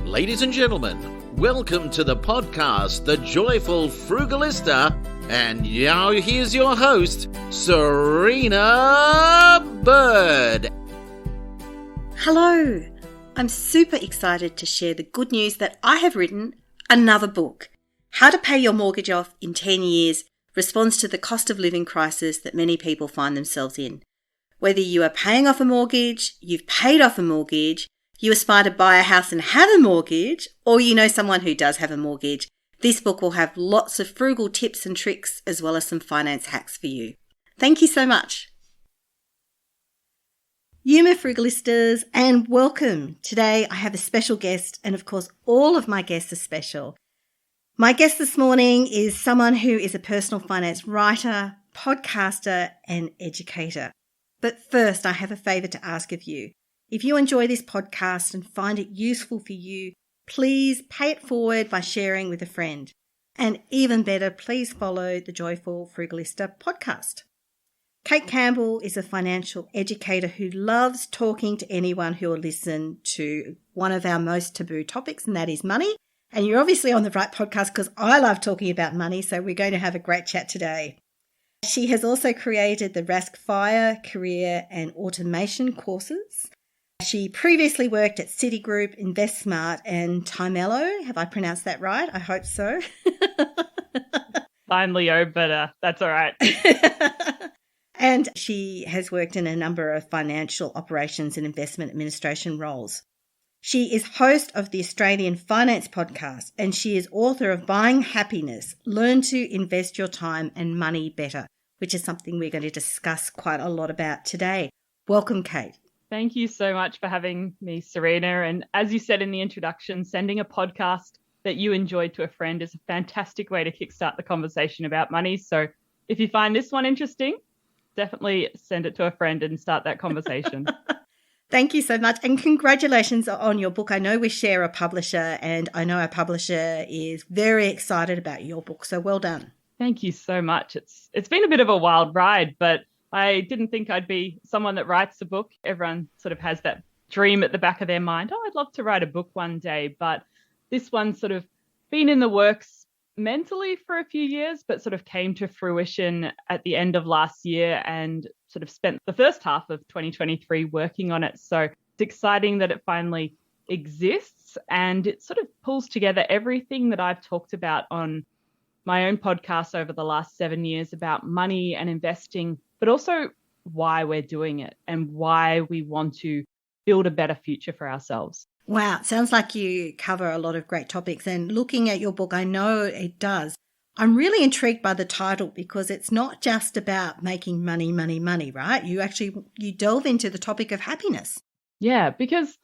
Ladies and gentlemen, welcome to the podcast, The Joyful Frugalista, and now here's your host, Serena Bird. Hello, I'm super excited to share the good news that I have written another book, How to Pay Your Mortgage Off in 10 Years, responds to the cost of living crisis that many people find themselves in. Whether you are paying off a mortgage, you've paid off a mortgage, you aspire to buy a house and have a mortgage, or you know someone who does have a mortgage, this book will have lots of frugal tips and tricks as well as some finance hacks for you. Thank you so much. Yuma Frugalistas, and welcome. Today I have a special guest, and of course all of my guests are special. My guest this morning is someone who is a personal finance writer, podcaster, and educator. But first, I have a favour to ask of you. If you enjoy this podcast and find it useful for you, please pay it forward by sharing with a friend. And even better, please follow the Joyful Frugalista podcast. Kate Campbell is a financial educator who loves talking to anyone who will listen to one of our most taboo topics, and that is money. And you're obviously on the right podcast because I love talking about money, so we're going to have a great chat today. She has also created the Rask Fire, Career and Automation courses. She previously worked at Citigroup, InvestSmart and Timello. Have I pronounced that right? I hope so. I'm Leo, but that's all right. And she has worked in a number of financial operations and investment administration roles. She is host of the Australian Finance Podcast, and she is author of Buying Happiness, Learn to Invest Your Time and Money Better, which is something we're going to discuss quite a lot about today. Welcome, Kate. Thank you so much for having me, Serena. And as you said in the introduction, sending a podcast that you enjoyed to a friend is a fantastic way to kickstart the conversation about money. So if you find this one interesting, definitely send it to a friend and start that conversation. Thank you so much. And congratulations on your book. I know we share a publisher, and I know our publisher is very excited about your book. So well done. Thank you so much. It's been a bit of a wild ride, but I didn't think I'd be someone that writes a book. Everyone sort of has that dream at the back of their mind. Oh, I'd love to write a book one day. But this one's sort of been in the works mentally for a few years, but sort of came to fruition at the end of last year and sort of spent the first half of 2023 working on it. So it's exciting that it finally exists, and it sort of pulls together everything that I've talked about on my own podcast over the last 7 years about money and investing, but also why we're doing it and why we want to build a better future for ourselves. Wow, it sounds like you cover a lot of great topics, and looking at your book, I know it does. I'm really intrigued by the title because it's not just about making money, right? You delve into the topic of happiness. Yeah, because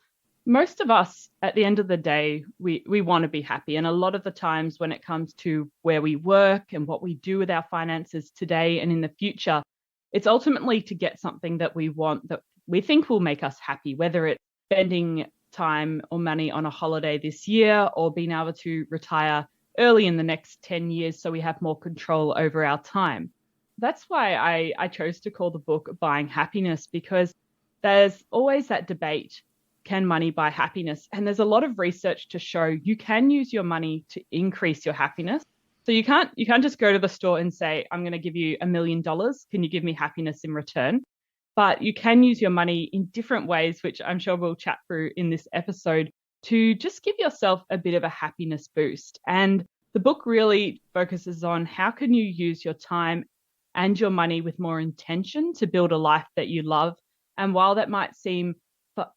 most of us at the end of the day, we want to be happy. And a lot of the times when it comes to where we work and what we do with our finances today and in the future, it's ultimately to get something that we want that we think will make us happy, whether it's spending time or money on a holiday this year or being able to retire early in the next 10 years so we have more control over our time. That's why I chose to call the book Buying Happiness, because there's always that debate, can money buy happiness? And there's a lot of research to show you can use your money to increase your happiness. So you can't just go to the store and say, I'm going to give you $1 million. Can you give me happiness in return? But you can use your money in different ways, which I'm sure we'll chat through in this episode, to just give yourself a bit of a happiness boost. And the book really focuses on how can you use your time and your money with more intention to build a life that you love. And while that might seem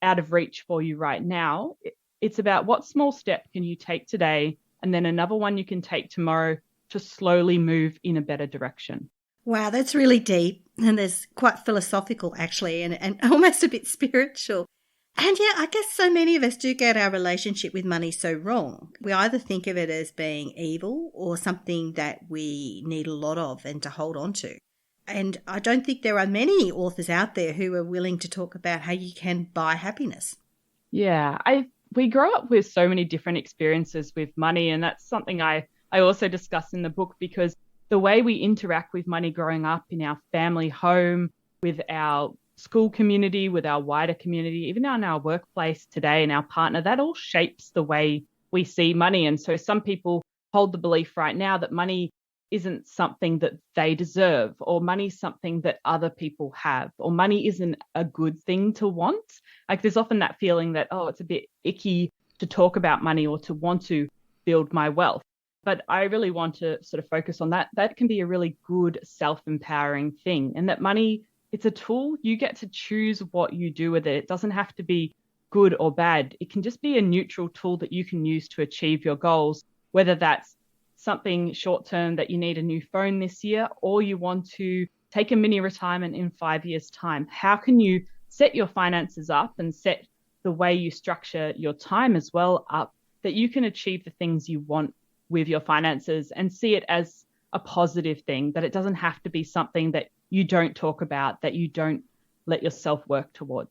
out of reach for you right now, it's about what small step can you take today, and then another one you can take tomorrow to slowly move in a better direction. Wow, that's really deep, and there's quite philosophical actually, and almost a bit spiritual. And yeah, I guess so many of us do get our relationship with money so wrong. We either think of it as being evil or something that we need a lot of and to hold on to. And I don't think there are many authors out there who are willing to talk about how you can buy happiness. Yeah, we grow up with so many different experiences with money, and that's something I also discuss in the book, because the way we interact with money growing up in our family home, with our school community, with our wider community, even in our workplace today and our partner, that all shapes the way we see money. And so some people hold the belief right now that money isn't something that they deserve, or money's something that other people have, or money isn't a good thing to want. Like there's often that feeling that, oh, it's a bit icky to talk about money or to want to build my wealth. But I really want to sort of focus on that. That can be a really good self-empowering thing. And that money, it's a tool. You get to choose what you do with it. It doesn't have to be good or bad. It can just be a neutral tool that you can use to achieve your goals, whether that's something short term that you need a new phone this year, or you want to take a mini retirement in 5 years' time. How can you set your finances up and set the way you structure your time as well up, that you can achieve the things you want with your finances and see it as a positive thing, that it doesn't have to be something that you don't talk about, that you don't let yourself work towards.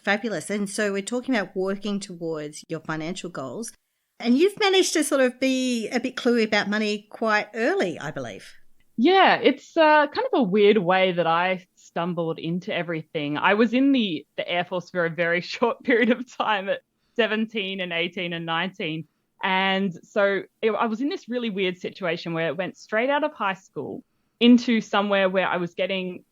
Fabulous. And so we're talking about working towards your financial goals. And you've managed to sort of be a bit cluey about money quite early, I believe. Yeah, it's kind of a weird way that I stumbled into everything. I was in the Air Force for a very short period of time at 17 and 18 and 19. And so I was in this really weird situation where it went straight out of high school into somewhere where I was getting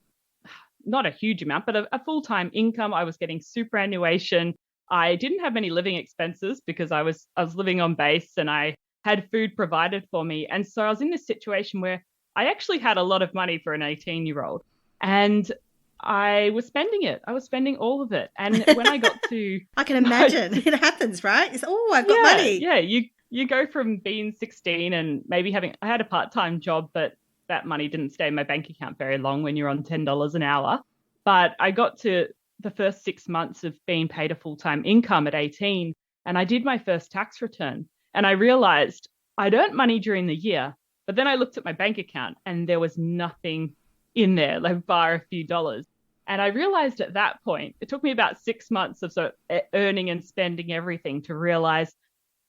not a huge amount, but a full-time income. I was getting superannuation. I didn't have many living expenses because I was living on base and I had food provided for me. And so I was in this situation where I actually had a lot of money for an 18-year-old, and I was spending it. I was spending all of it. And when I got to... I can imagine. It happens, right? It's, oh, I've got money. Yeah, you go from being 16 and maybe I had a part-time job, but that money didn't stay in my bank account very long when you're on $10 an hour. But I got to the first 6 months of being paid a full-time income at 18, and I did my first tax return. And I realized I'd earned money during the year, but then I looked at my bank account and there was nothing in there, like bar a few dollars. And I realized at that point, it took me about 6 months of sort of earning and spending everything to realize,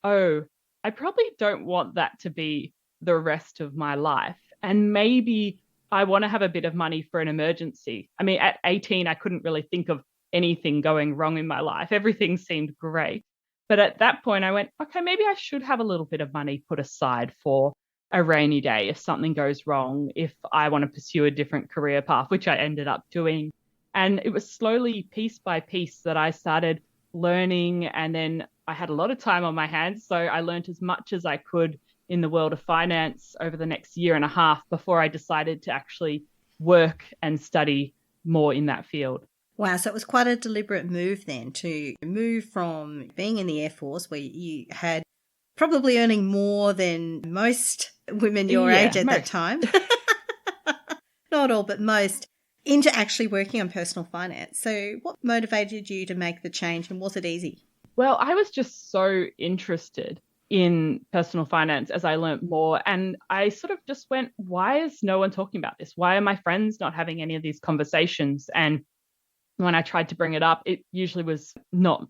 oh, I probably don't want that to be the rest of my life. And maybe I want to have a bit of money for an emergency. I mean, at 18, I couldn't really think of anything going wrong in my life. Everything seemed great. But at that point, I went, okay, maybe I should have a little bit of money put aside for a rainy day if something goes wrong, if I want to pursue a different career path, which I ended up doing. And it was slowly, piece by piece, that I started learning. And then I had a lot of time on my hands. So I learned as much as I could in the world of finance over the next year and a half before I decided to actually work and study more in that field. Wow, so it was quite a deliberate move then to move from being in the Air Force, where you had probably earning more than most women your age at that time. Not all, but most, into actually working on personal finance. So what motivated you to make the change, and was it easy? Well, I was just so interested in personal finance as I learned more. And I sort of just went, why is no one talking about this? Why are my friends not having any of these conversations? And when I tried to bring it up, it usually was not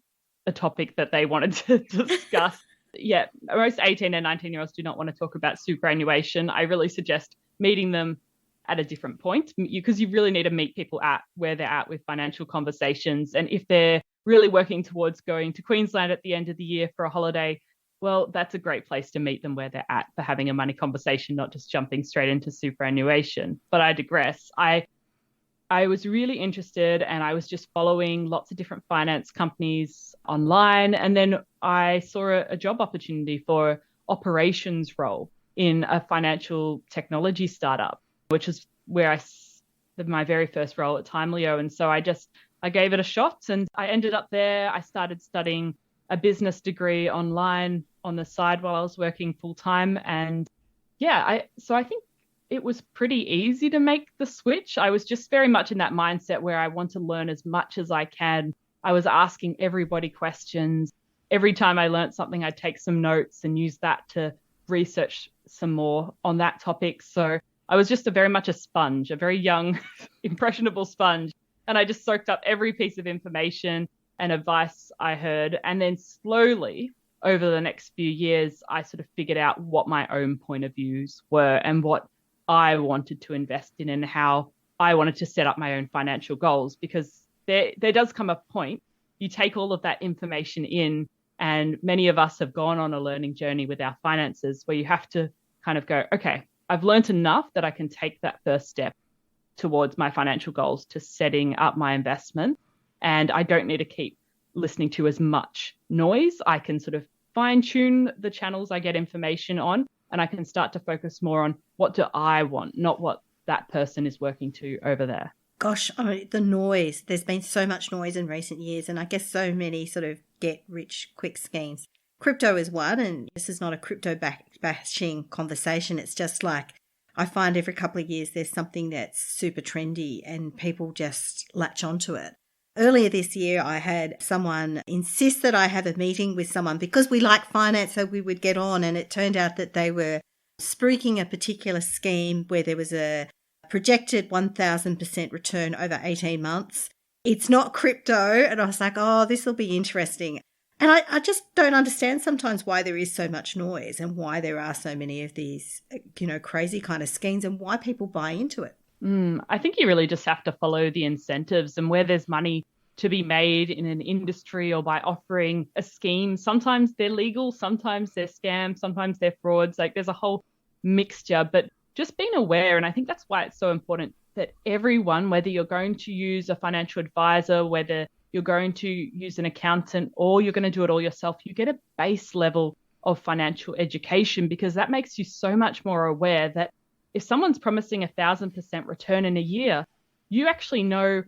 a topic that they wanted to discuss. Yeah, most 18 and 19-year-olds do not want to talk about superannuation. I really suggest meeting them at a different point, because you really need to meet people at where they're at with financial conversations. And if they're really working towards going to Queensland at the end of the year for a holiday, well, that's a great place to meet them where they're at for having a money conversation, not just jumping straight into superannuation. But I digress. I was really interested, and I was just following lots of different finance companies online. And then I saw a job opportunity for operations role in a financial technology startup, which is where my very first role at Timelio. And so I gave it a shot, and I ended up there. I started studying a business degree online on the side while I was working full time. And yeah, I think it was pretty easy to make the switch. I was just very much in that mindset where I want to learn as much as I can. I was asking everybody questions. Every time I learned something, I'd take some notes and use that to research some more on that topic. So I was just very much a sponge, a very young, impressionable sponge. And I just soaked up every piece of information and advice I heard. And then slowly, over the next few years, I sort of figured out what my own point of views were and what I wanted to invest in and how I wanted to set up my own financial goals, because there does come a point you take all of that information in, and many of us have gone on a learning journey with our finances where you have to kind of go, okay, I've learned enough that I can take that first step towards my financial goals, to setting up my investment. And I don't need to keep listening to as much noise. I can sort of fine tune the channels I get information on, and I can start to focus more on what do I want, not what that person is working to over there. Gosh, the noise. There's been so much noise in recent years, and I guess so many sort of get-rich-quick schemes. Crypto is one, and this is not a crypto bashing conversation. It's just like, I find every couple of years there's something that's super trendy and people just latch onto it. Earlier this year, I had someone insist that I have a meeting with someone because we like finance, so we would get on, and it turned out that they were spruiking a particular scheme where there was a projected 1,000% return over 18 months. It's not crypto. And I was like, oh, this will be interesting. And I just don't understand sometimes why there is so much noise and why there are so many of these, crazy kind of schemes, and why people buy into it. I think you really just have to follow the incentives, and where there's money to be made in an industry or by offering a scheme. Sometimes they're legal, sometimes they're scams, sometimes they're frauds. Like, there's a whole mixture, but just being aware. And I think that's why it's so important that everyone, whether you're going to use a financial advisor, whether you're going to use an accountant, or you're going to do it all yourself, you get a base level of financial education, because that makes you so much more aware that if someone's promising 1,000% return in a year, you actually know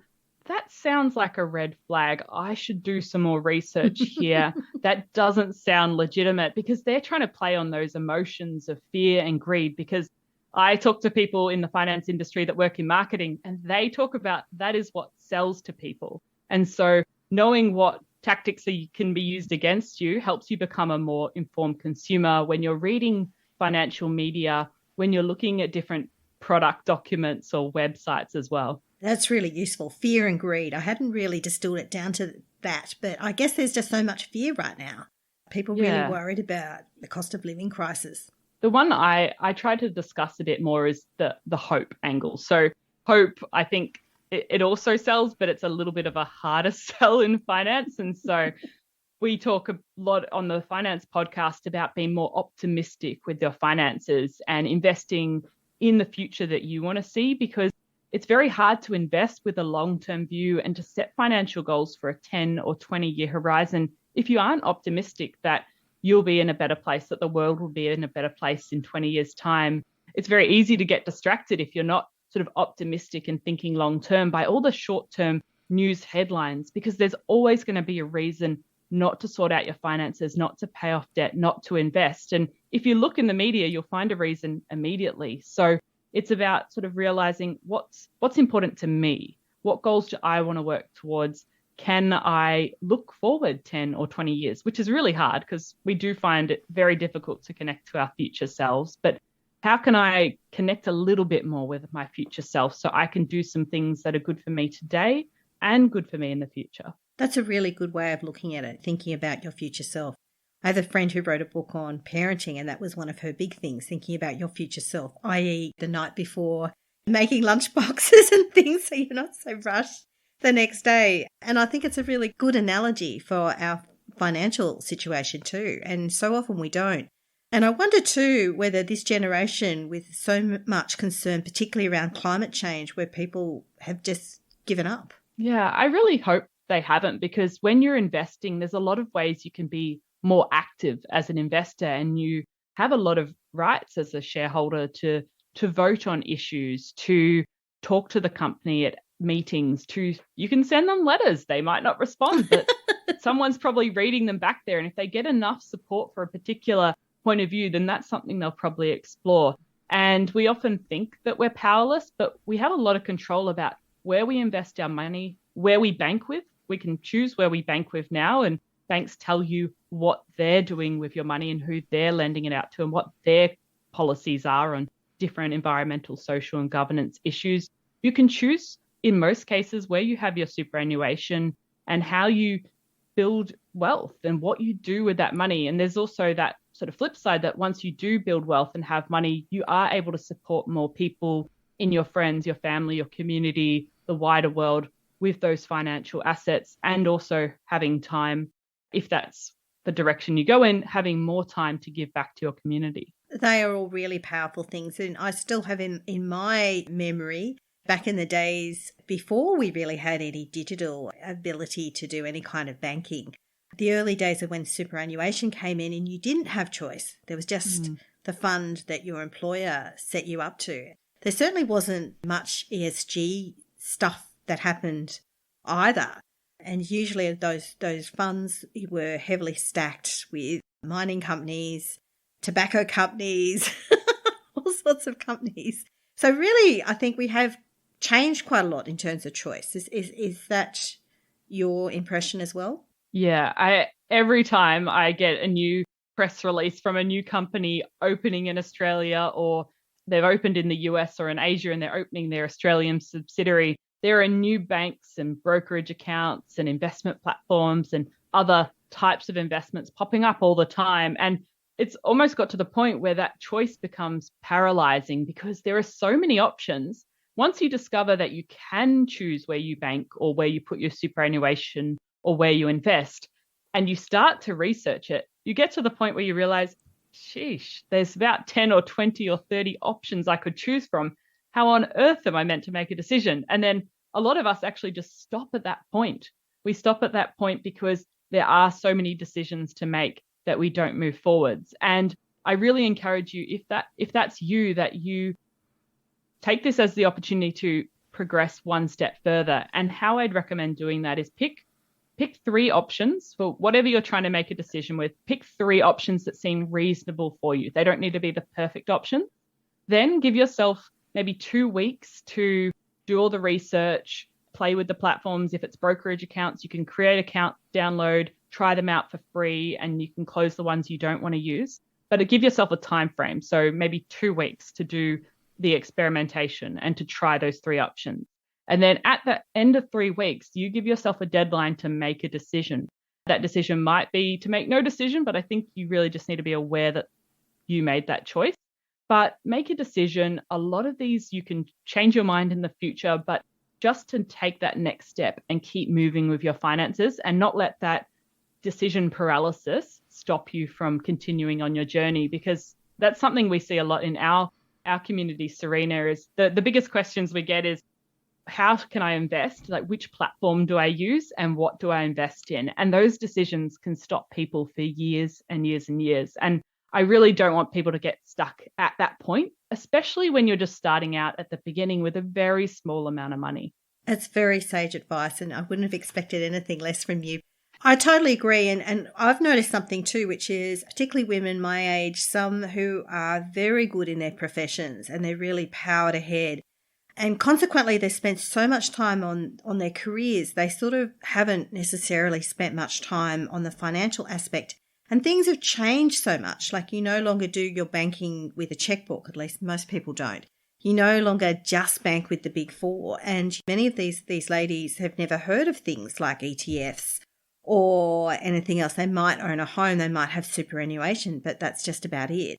that sounds like a red flag. I should do some more research here. That doesn't sound legitimate, because they're trying to play on those emotions of fear and greed. Because I talk to people in the finance industry that work in marketing, and they talk about that is what sells to people. And so knowing what tactics can be used against you helps you become a more informed consumer when you're reading financial media, when you're looking at different product documents or websites as well. That's really useful. Fear and greed. I hadn't really distilled it down to that, but I guess there's just so much fear right now. People really worried about the cost of living crisis. The one I try to discuss a bit more is the hope angle. So hope, I think it also sells, but it's a little bit of a harder sell in finance. And so we talk a lot on the finance podcast about being more optimistic with your finances and investing in the future that you want to see, because it's very hard to invest with a long-term view and to set financial goals for a 10 or 20-year horizon if you aren't optimistic that you'll be in a better place, that the world will be in a better place in 20 years' time. It's very easy to get distracted if you're not sort of optimistic and thinking long-term by all the short-term news headlines, because there's always going to be a reason not to sort out your finances, not to pay off debt, not to invest. And if you look in the media, you'll find a reason immediately. So it's about sort of realizing what's important to me. What goals do I want to work towards? Can I look forward 10 or 20 years, which is really hard because we do find it very difficult to connect to our future selves. But how can I connect a little bit more with my future self so I can do some things that are good for me today and good for me in the future? That's a really good way of looking at it, thinking about your future self. I have a friend who wrote a book on parenting, and that was one of her big things, thinking about your future self, i.e. the night before, making lunch boxes and things so you're not so rushed the next day. And I think it's a really good analogy for our financial situation too, and so often we don't. And I wonder too whether this generation, with so much concern, particularly around climate change, where people have just given up. Yeah, I really hope they haven't, because when you're investing, there's a lot of ways you can be more active as an investor, and you have a lot of rights as a shareholder to vote on issues, to talk to the company at meetings, you can send them letters. They might not respond, but someone's probably reading them back there. And if they get enough support for a particular point of view, then that's something they'll probably explore. And we often think that we're powerless, but we have a lot of control about where we invest our money, where we bank with. We can choose where we bank with now, and banks tell you what they're doing with your money and who they're lending it out to and what their policies are on different environmental, social, and governance issues. You can choose, in most cases, where you have your superannuation and how you build wealth and what you do with that money. And there's also that sort of flip side that once you do build wealth and have money, you are able to support more people in your friends, your family, your community, the wider world with those financial assets, and also having time, if that's the direction you go in, having more time to give back to your community. They are all really powerful things. And I still have in my memory, back in the days before we really had any digital ability to do any kind of banking, the early days of when superannuation came in and you didn't have choice. There was just the fund that your employer set you up to. There certainly wasn't much ESG stuff that happened either. And usually those funds were heavily stacked with mining companies, tobacco companies, all sorts of companies. So really, I think we have changed quite a lot in terms of choice. Is that your impression as well? Yeah, every time I get a new press release from a new company opening in Australia, or they've opened in the US or in Asia and they're opening their Australian subsidiary, there are new banks and brokerage accounts and investment platforms and other types of investments popping up all the time. And it's almost got to the point where that choice becomes paralyzing because there are so many options. Once you discover that you can choose where you bank or where you put your superannuation or where you invest, and you start to research it, you get to the point where you realize, sheesh, there's about 10 or 20 or 30 options I could choose from. How on earth am I meant to make a decision? And then a lot of us actually just stop at that point. We stop at that point because there are so many decisions to make that we don't move forwards. And I really encourage you, if that's you, that you take this as the opportunity to progress one step further. And how I'd recommend doing that is pick 3 options for whatever you're trying to make a decision with. Pick 3 options that seem reasonable for you. They don't need to be the perfect option. Then give yourself maybe 2 weeks to do all the research, play with the platforms. If it's brokerage accounts, you can create account, download, try them out for free, and you can close the ones you don't want to use. But give yourself a time frame. So maybe 2 weeks to do the experimentation and to try those 3 options. And then at the end of 3 weeks, you give yourself a deadline to make a decision. That decision might be to make no decision, but I think you really just need to be aware that you made that choice. But make a decision. A lot of these you can change your mind in the future, but just to take that next step and keep moving with your finances and not let that decision paralysis stop you from continuing on your journey, because that's something we see a lot in our community, Serena, is the biggest questions we get is, how can I invest? Like, which platform do I use and what do I invest in? And those decisions can stop people for years and years and years. And I really don't want people to get stuck at that point, especially when you're just starting out at the beginning with a very small amount of money. That's very sage advice, and I wouldn't have expected anything less from you. I totally agree. And I've noticed something too, which is particularly women my age, some who are very good in their professions and they're really powered ahead. And consequently, they spent so much time on their careers, they sort of haven't necessarily spent much time on the financial aspect. And things have changed so much. Like, you no longer do your banking with a checkbook, at least most people don't. You no longer just bank with the big 4. And many of these ladies have never heard of things like ETFs or anything else. They might own a home, they might have superannuation, but that's just about it.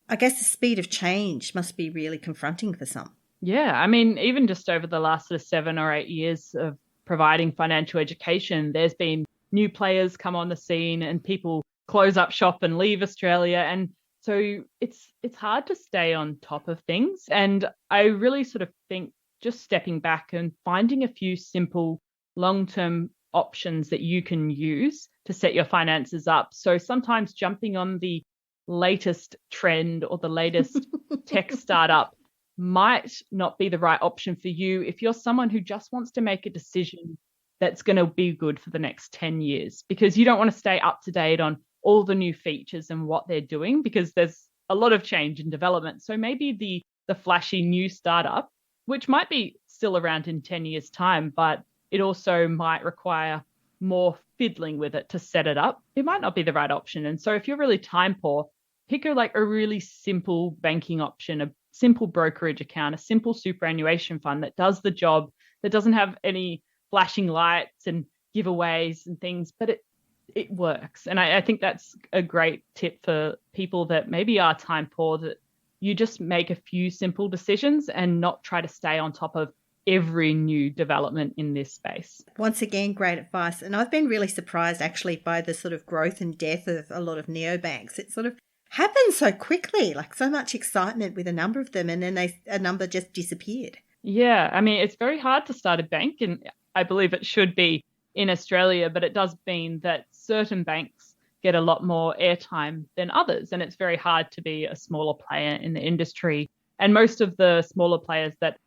I guess the speed of change must be really confronting for some. Yeah, I mean, even just over the last sort of 7 or 8 years of providing financial education, there's been new players come on the scene and people close up shop and leave Australia. And so it's hard to stay on top of things. And I really sort of think just stepping back and finding a few simple long-term options that you can use to set your finances up. So sometimes jumping on the latest trend or the latest tech startup might not be the right option for you if you're someone who just wants to make a decision that's going to be good for the next 10 years, because you don't want to stay up to date on all the new features and what they're doing, because there's a lot of change and development. So maybe the flashy new startup, which might be still around in 10 years' time, but it also might require more fiddling with it to set it up. It might not be the right option. And so if you're really time poor, pick a really simple banking option, a simple brokerage account, a simple superannuation fund that does the job, that doesn't have any flashing lights and giveaways and things, but it works. And I think that's a great tip for people that maybe are time poor, that you just make a few simple decisions and not try to stay on top of every new development in this space. Once again, great advice. And I've been really surprised actually by the sort of growth and death of a lot of neobanks. It sort of happens so quickly, like so much excitement with a number of them, and then a number just disappeared. Yeah, I mean, it's very hard to start a bank, and I believe it should be in Australia, but it does mean that certain banks get a lot more airtime than others, and it's very hard to be a smaller player in the industry. And most of the smaller players that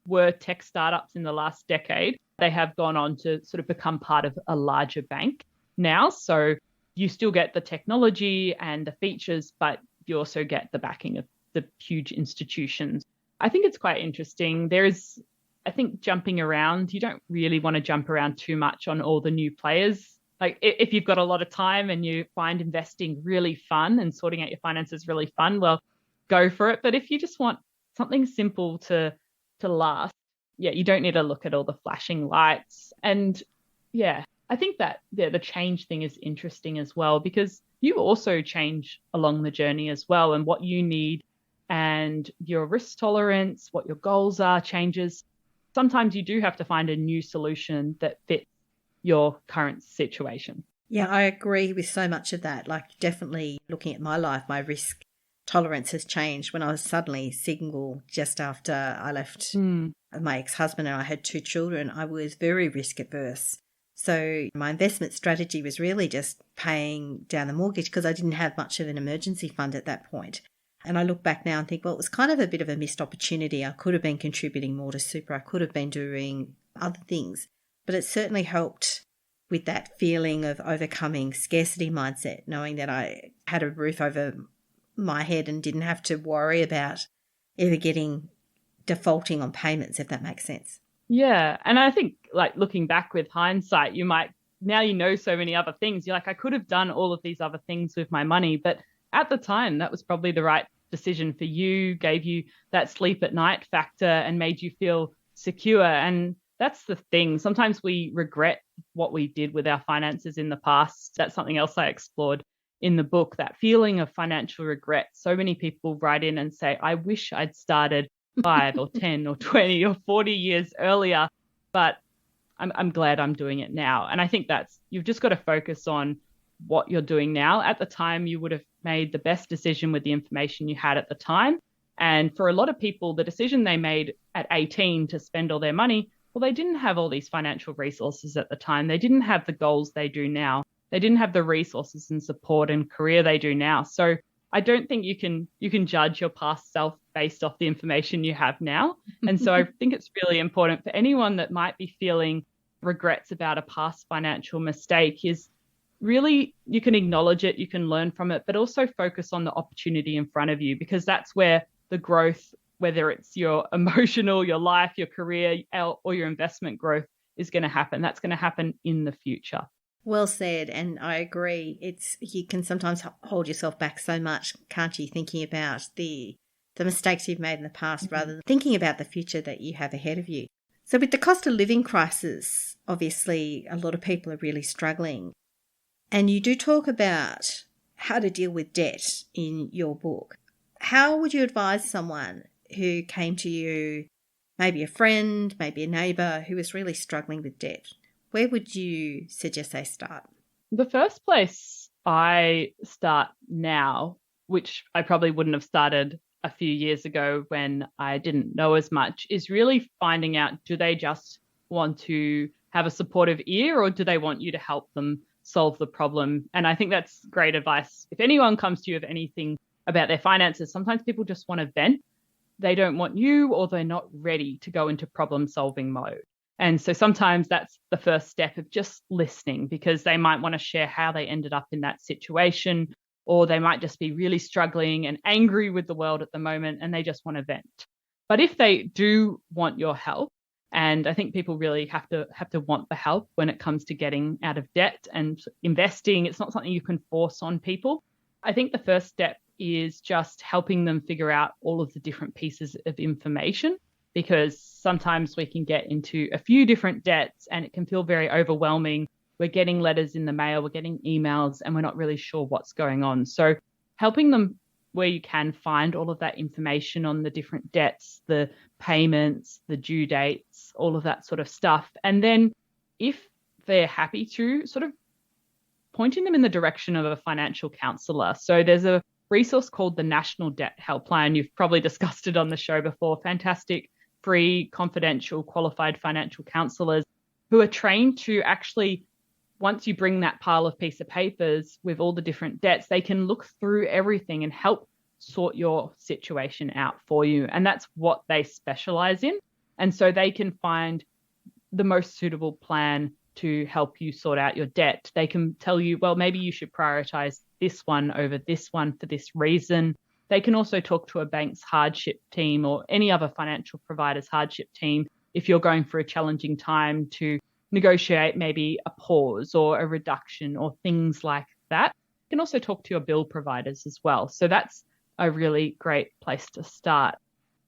were tech startups in the last decade, they have gone on to sort of become part of a larger bank now. So you still get the technology and the features, but you also get the backing of the huge institutions. I think it's quite interesting. There is, I think, jumping around. You don't really want to jump around too much on all the new players. Like if you've got a lot of time and you find investing really fun and sorting out your finances really fun, well, go for it. But if you just want something simple to last, yeah, you don't need to look at all the flashing lights. And yeah, I think that the change thing is interesting as well, because you also change along the journey as well, and what you need and your risk tolerance, what your goals are changes. Sometimes you do have to find a new solution that fits your current situation. Yeah, I agree with so much of that. Like definitely looking at my life, my risk tolerance has changed. When I was suddenly single just after I left my ex-husband and I had 2 children, I was very risk averse. So my investment strategy was really just paying down the mortgage because I didn't have much of an emergency fund at that point. And I look back now and think, well, it was kind of a bit of a missed opportunity. I could have been contributing more to super. I could have been doing other things. But it certainly helped with that feeling of overcoming scarcity mindset, knowing that I had a roof over my head and didn't have to worry about ever defaulting on payments, if that makes sense. Yeah. And I think like looking back with hindsight, now you know so many other things. You're like, I could have done all of these other things with my money, but at the time, that was probably the right decision for you, gave you that sleep at night factor and made you feel secure. And that's the thing. Sometimes we regret what we did with our finances in the past. That's something else I explored in the book, that feeling of financial regret. So many people write in and say, I wish I'd started 5 or 10 or 20 or 40 years earlier, but I'm glad I'm doing it now. And I think you've just got to focus on what you're doing now. At the time, you would have made the best decision with the information you had at the time. And for a lot of people, the decision they made at 18 to spend all their money, well, they didn't have all these financial resources at the time. They didn't have the goals they do now. They didn't have the resources and support and career they do now. So I don't think you can judge your past self based off the information you have now. And so I think it's really important for anyone that might be feeling regrets about a past financial mistake is really, you can acknowledge it, you can learn from it, but also focus on the opportunity in front of you, because that's where the growth, whether it's your emotional, your life, your career, or your investment growth is going to happen. That's going to happen in the future. Well said, and I agree. You can sometimes hold yourself back so much, can't you, thinking about the mistakes you've made in the past rather than thinking about the future that you have ahead of you. So with the cost of living crisis, obviously a lot of people are really struggling. And you do talk about how to deal with debt in your book. How would you advise someone who came to you, maybe a friend, maybe a neighbour, who is really struggling with debt? Where would you suggest they start? The first place I start now, which I probably wouldn't have started a few years ago when I didn't know as much, is really finding out, do they just want to have a supportive ear, or do they want you to help them solve the problem? And I think that's great advice. If anyone comes to you with anything about their finances, sometimes people just want to vent. They don't want you, or they're not ready to go into problem solving mode. And so sometimes that's the first step of just listening, because they might want to share how they ended up in that situation, or they might just be really struggling and angry with the world at the moment and they just want to vent. But if they do want your help, and I think people really have to want the help when it comes to getting out of debt and investing, it's not something you can force on people. I think the first step is just helping them figure out all of the different pieces of information, because sometimes we can get into a few different debts and it can feel very overwhelming. We're getting letters in the mail, we're getting emails, and we're not really sure what's going on. So helping them where you can find all of that information on the different debts, the payments, the due dates, all of that sort of stuff. And then if they're happy to, sort of pointing them in the direction of a financial counsellor. So there's a resource called the National Debt Helpline. You've probably discussed it on the show before. Fantastic, free, confidential, qualified financial counsellors who are trained to actually, once you bring that pile of piece of papers with all the different debts, they can look through everything and help sort your situation out for you. And that's what they specialize in. And so they can find the most suitable plan to help you sort out your debt. They can tell you, well, maybe you should prioritize this one over this one for this reason. They can also talk to a bank's hardship team or any other financial provider's hardship team if you're going through a challenging time to negotiate maybe a pause or a reduction or things like that. You can also talk to your bill providers as well. So that's a really great place to start.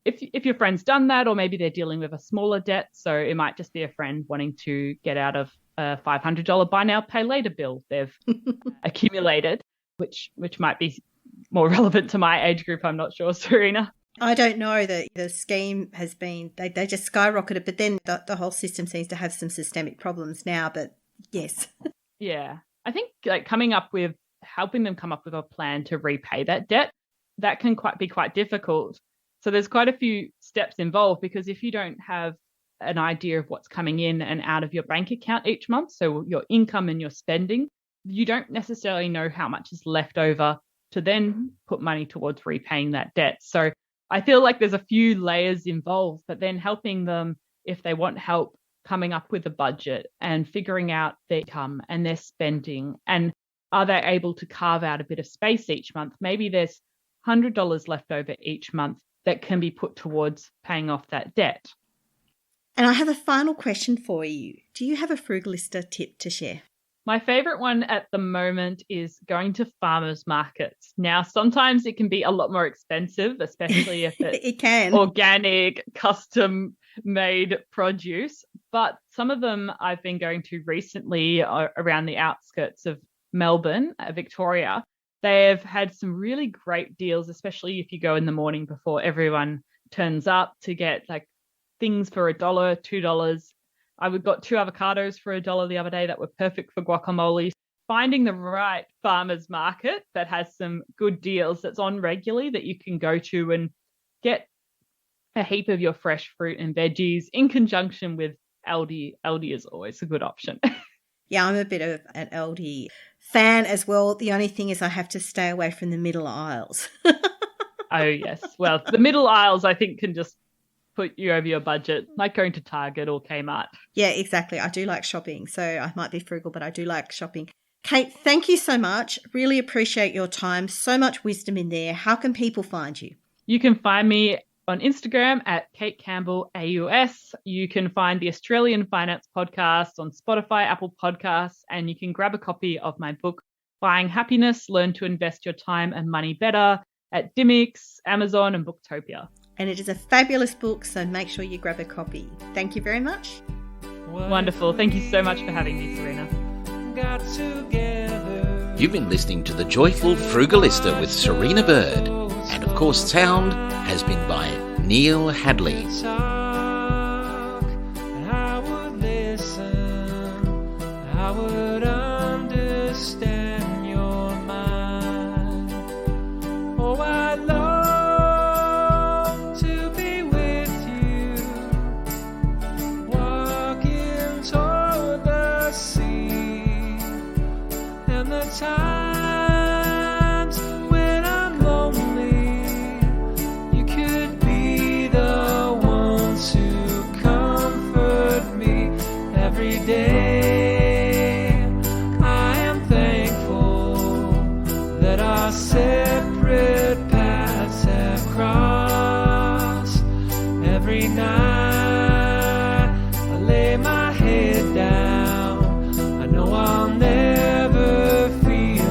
If your friend's done that, or maybe they're dealing with a smaller debt, so it might just be a friend wanting to get out of a $500 buy now, pay later bill they've accumulated, which might be more relevant to my age group. I'm not sure, Serena. I don't know that the scheme has been, they just skyrocketed, but then the whole system seems to have some systemic problems now, but yes. Yeah. I think like helping them come up with a plan to repay that debt, that can be quite difficult. So there's quite a few steps involved, because if you don't have an idea of what's coming in and out of your bank account each month, so your income and your spending, you don't necessarily know how much is left over to then put money towards repaying that debt. So I feel like there's a few layers involved, but then helping them, if they want help, coming up with a budget and figuring out their income and their spending, and are they able to carve out a bit of space each month? Maybe there's $100 left over each month that can be put towards paying off that debt. And I have a final question for you. Do you have a Frugalista tip to share? My favourite one at the moment is going to farmers markets. Now, sometimes it can be a lot more expensive, especially if it's it can. Organic, custom-made produce. But some of them I've been going to recently around the outskirts of Melbourne, Victoria. They've had some really great deals, especially if you go in the morning before everyone turns up, to get like things for $1, $2. I got 2 avocados for $1 the other day that were perfect for guacamole. Finding the right farmers market that has some good deals that's on regularly that you can go to and get a heap of your fresh fruit and veggies in conjunction with Aldi. Aldi is always a good option. Yeah, I'm a bit of an Aldi fan as well. The only thing is I have to stay away from the middle aisles. Oh, yes. Well, the middle aisles, I think, can just put you over your budget, like going to Target or Kmart. Yeah, exactly. I do like shopping, so I might be frugal, but I do like shopping. Kate, thank you so much. Really appreciate your time. So much wisdom in there. How can people find you? You can find me on Instagram at Kate Campbell AUS. You can find the Australian Finance Podcast on Spotify, Apple Podcasts, and you can grab a copy of my book, Buying Happiness, Learn to Invest Your Time and Money Better, at Dimmix, Amazon, and Booktopia. And it is a fabulous book, so make sure you grab a copy. Thank you very much. Wonderful. Thank you so much for having me, Serena. You've been listening to The Joyful Frugalista with Serena Bird. And of course, sound has been by Neil Hadley. I would understand your mind. Oh, I long to be with you, walking toward the sea, and the times when I'm lonely, you could be the one to comfort me every day. Separate paths have crossed. Every night I lay my head down, I know I'll never feel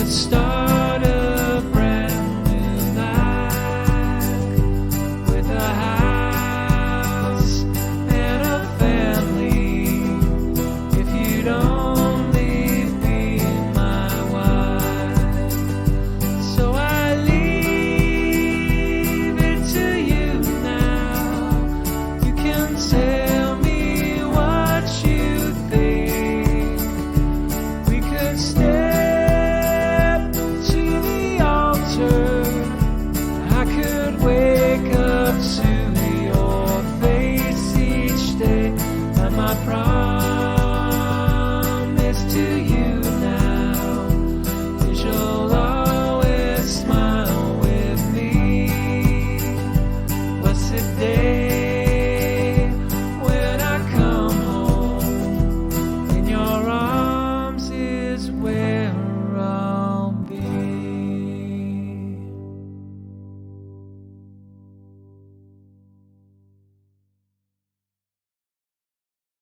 Let's start